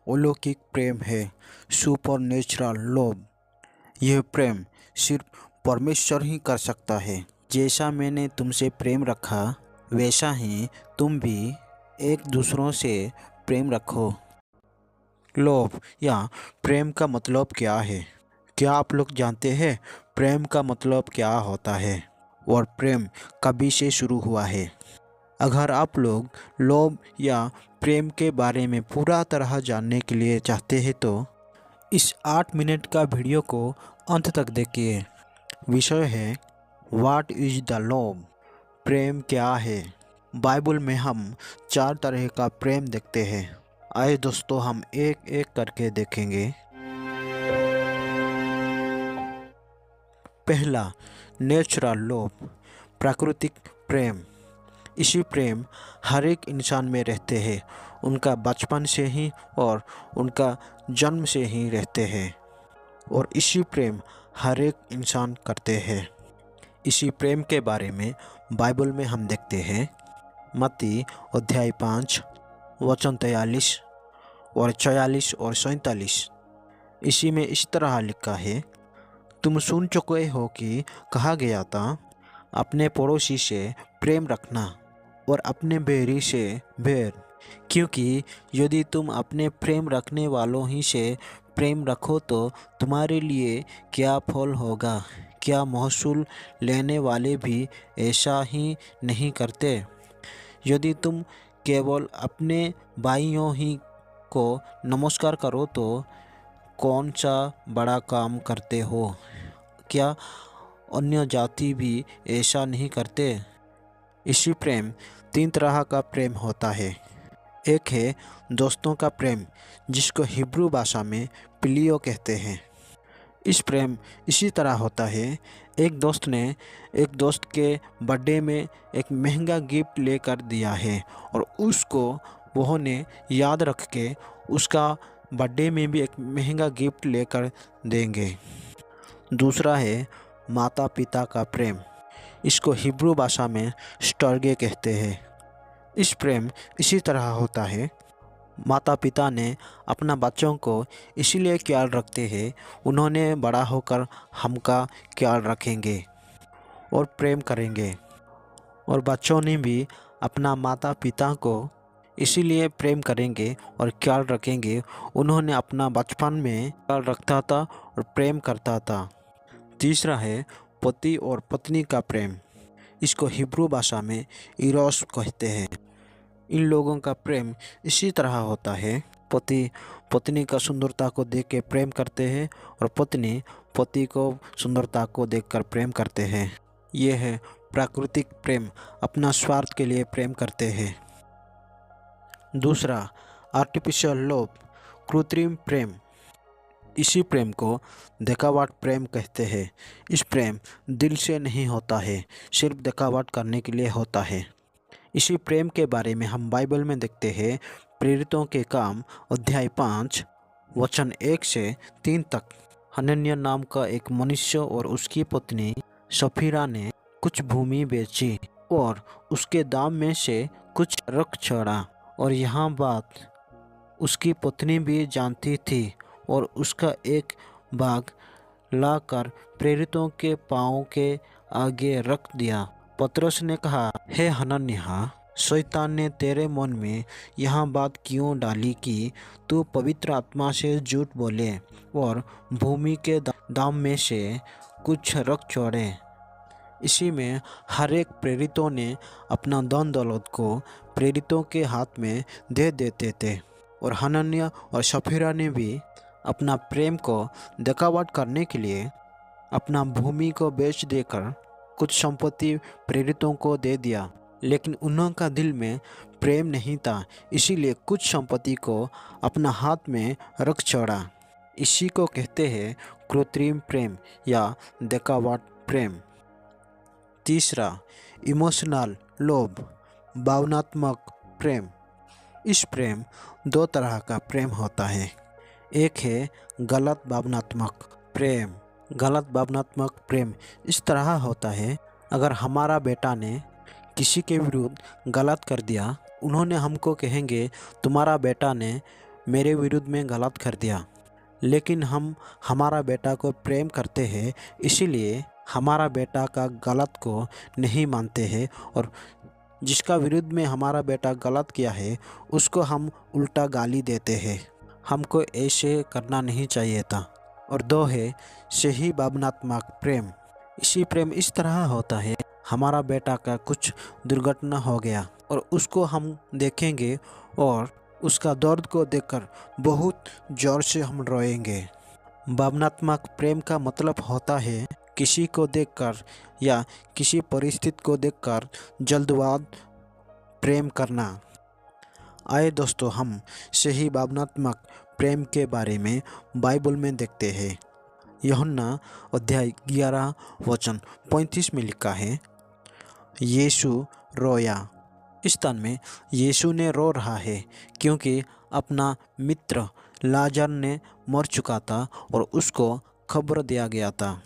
अलौकिक प्रेम है, supernatural love. यह प्रेम सिर्फ परमेश्वर ही कर सकता है। जैसा मैंने तुमसे प्रेम रखा वैसा ही तुम भी एक दूसरों से प्रेम रखो। लव या प्रेम का मतलब क्या है? क्या आप लोग जानते हैं प्रेम का मतलब क्या होता है और प्रेम कभी से शुरू हुआ है? अगर आप लोग लव या प्रेम के बारे में पूरा तरह जानने के लिए चाहते हैं तो इस 8 मिनट का वीडियो को अंत तक देखिए। विषय है व्हाट इज द लव? प्रेम क्या है? बाइबल में हम 4 तरह का प्रेम देखते हैं। आइए दोस्तों, हम एक एक करके देखेंगे। पहला, नेचुरल लव, प्राकृतिक प्रेम। इसी प्रेम हर एक इंसान में रहते हैं, उनका बचपन से ही और उनका जन्म से ही रहते हैं, और इसी प्रेम हर एक इंसान करते हैं। इसी प्रेम के बारे में बाइबल में हम देखते हैं। मत्ती अध्याय 5 वचन 43 और 44 और 47। इसी में इस तरह लिखा है, तुम सुन चुके हो कि कहा गया था, अपने पड़ोसी से प्रेम रखना और अपने बैरी से बैर। क्योंकि यदि तुम अपने प्रेम रखने वालों ही से प्रेम रखो तो तुम्हारे लिए क्या फल होगा? क्या महसूल लेने वाले भी ऐसा ही नहीं करते? यदि तुम केवल अपने भाइयों ही को नमस्कार करो तो कौन सा बड़ा काम करते हो? क्या अन्य जाति भी ऐसा नहीं करते? इसी प्रेम 3 तरह का प्रेम होता है। एक है दोस्तों का प्रेम, जिसको हिब्रू भाषा में पिलियो कहते हैं। इस प्रेम इसी तरह होता है, एक दोस्त ने एक दोस्त के बर्थडे में एक महंगा गिफ्ट लेकर दिया है और उसको वह ने याद रख के उसका बर्थडे में भी एक महंगा गिफ्ट लेकर देंगे। दूसरा है माता पिता का प्रेम, इसको हिब्रू भाषा में स्टर्गे कहते हैं। इस प्रेम इसी तरह होता है, माता पिता ने अपना बच्चों को इसीलिए ख्याल रखते हैं, उन्होंने बड़ा होकर हमका ख्याल रखेंगे और प्रेम करेंगे, और बच्चों ने भी अपना माता पिता को इसीलिए प्रेम करेंगे और ख्याल रखेंगे, उन्होंने अपना बचपन में ख्याल रखता था और प्रेम करता था। तीसरा है पति और पत्नी का प्रेम, इसको हिब्रू भाषा में इरोस कहते हैं। इन लोगों का प्रेम इसी तरह होता है, पति पत्नी का सुंदरता को देख के प्रेम करते हैं और पत्नी पति को सुंदरता को देखकर प्रेम करते हैं। यह है प्राकृतिक प्रेम, अपना स्वार्थ के लिए प्रेम करते हैं। दूसरा, आर्टिफिशियल लव, कृत्रिम प्रेम। इसी प्रेम को दिखावट प्रेम कहते हैं। इस प्रेम दिल से नहीं होता है, सिर्फ दिखावट करने के लिए होता है। इसी प्रेम के बारे में हम बाइबल में देखते हैं, प्रेरितों के काम अध्याय 5 वचन 1 से 3 तक। हनन्याह नाम का एक मनुष्य और उसकी पत्नी सफीरा ने कुछ भूमि बेची और उसके दाम में से कुछ रख छोड़ा, और यहाँ बात उसकी पत्नी भी जानती थी, और उसका एक भाग लाकर प्रेरितों के पाँव के आगे रख दिया। पतरस ने कहा, हे हनन्याह, शैतान ने तेरे मन में यह बात क्यों डाली कि तू पवित्र आत्मा से झूठ बोले और भूमि के दाम में से कुछ रख छोड़े? इसी में हर एक प्रेरितों ने अपना धन दौलत को प्रेरितों के हाथ में दे देते थे, और हनन्याह और सफीरा ने भी अपना प्रेम को दिखावट करने के लिए अपना भूमि को बेच देकर कुछ संपत्ति प्रेरितों को दे दिया। लेकिन उनका दिल में प्रेम नहीं था, इसीलिए कुछ संपत्ति को अपना हाथ में रख छोड़ा। इसी को कहते हैं कृत्रिम प्रेम या दिखावट प्रेम। तीसरा, इमोशनल लव, भावनात्मक प्रेम। इस प्रेम 2 तरह का प्रेम होता है। एक है गलत भावनात्मक प्रेम। गलत भावनात्मक प्रेम इस तरह होता है, अगर हमारा बेटा ने किसी के विरुद्ध गलत कर दिया, उन्होंने हमको कहेंगे तुम्हारा बेटा ने मेरे विरुद्ध में गलत कर दिया, लेकिन हम हमारा बेटा को प्रेम करते हैं, इसीलिए हमारा बेटा का गलत को नहीं मानते हैं और जिसका विरुद्ध में हमारा बेटा गलत किया है उसको हम उल्टा गाली देते हैं। हमको ऐसे करना नहीं चाहिए था। और 2 है सही भावनात्मक प्रेम। इसी प्रेम इस तरह होता है, हमारा बेटा का कुछ दुर्घटना हो गया और उसको हम देखेंगे और उसका दर्द को देखकर बहुत ज़ोर से हम रोएंगे। भावनात्मक प्रेम का मतलब होता है किसी को देखकर या किसी परिस्थिति को देखकर जल्दबाज प्रेम करना। आए दोस्तों, हम सही भावनात्मक प्रेम के बारे में बाइबल में देखते हैं। यूहन्ना अध्याय 11 वचन 35 में लिखा है, यीशु रोया। इस स्थान में यीशु ने रो रहा है क्योंकि अपना मित्र लाजर ने मर चुका था और उसको खबर दिया गया था।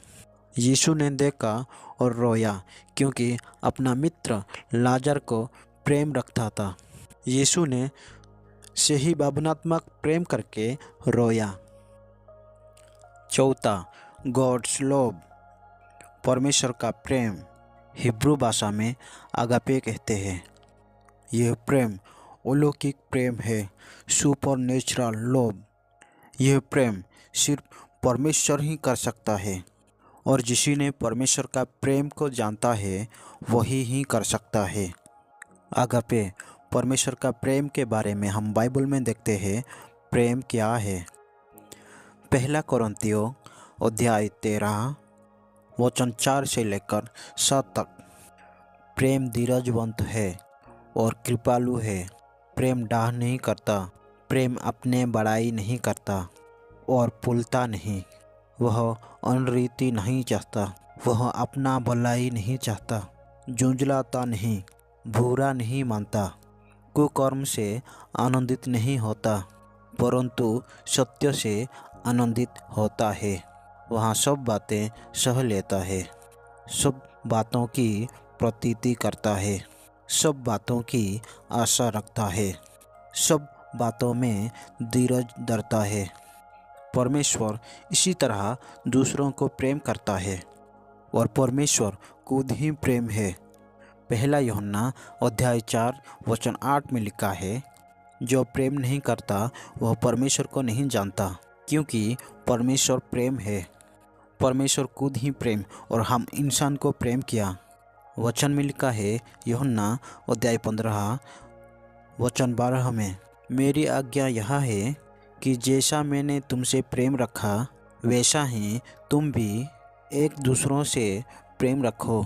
यीशु ने देखा और रोया क्योंकि अपना मित्र लाजर को प्रेम रखता था। यीशु ने सही भावनात्मक प्रेम करके रोया। 4, गॉड्स लव, परमेश्वर का प्रेम। हिब्रू भाषा में आगापे कहते हैं। यह प्रेम अलौकिक प्रेम है, सुपरनेचुरल लव। यह प्रेम सिर्फ परमेश्वर ही कर सकता है और जिसी ने परमेश्वर का प्रेम को जानता है वही ही कर सकता है। आगापे परमेश्वर का प्रेम के बारे में हम बाइबल में देखते हैं प्रेम क्या है। 1 कोरिन्थियों अध्याय 13 वचन 4 से लेकर 7 तक। प्रेम धीरजवंत है और कृपालु है। प्रेम डाह नहीं करता, प्रेम अपने बड़ाई नहीं करता और फूलता नहीं। वह अनरीति नहीं चाहता, वह अपना भलाई नहीं चाहता, झुंझलाता नहीं, बुरा नहीं मानता, कुकर्म से आनंदित नहीं होता, परंतु सत्य से आनंदित होता है। वह सब बातें सह लेता है, सब बातों की प्रतीति करता है, सब बातों की आशा रखता है, सब बातों में धीरज धरता है। परमेश्वर इसी तरह दूसरों को प्रेम करता है और परमेश्वर खुद ही प्रेम है। 1 यूहन्ना अध्याय 4 वचन 8 में लिखा है, जो प्रेम नहीं करता वह परमेश्वर को नहीं जानता, क्योंकि परमेश्वर प्रेम है। परमेश्वर खुद ही प्रेम और हम इंसान को प्रेम किया। वचन में लिखा है यूहन्ना अध्याय 15 वचन 12 में, मेरी आज्ञा यह है कि जैसा मैंने तुमसे प्रेम रखा वैसा ही तुम भी एक दूसरों से प्रेम रखो।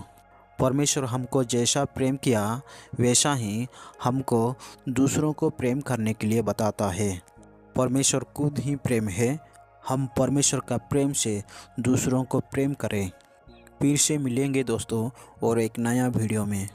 परमेश्वर हमको जैसा प्रेम किया वैसा ही हमको दूसरों को प्रेम करने के लिए बताता है। परमेश्वर खुद ही प्रेम है। हम परमेश्वर का प्रेम से दूसरों को प्रेम करें। फिर से मिलेंगे दोस्तों और एक नया वीडियो में।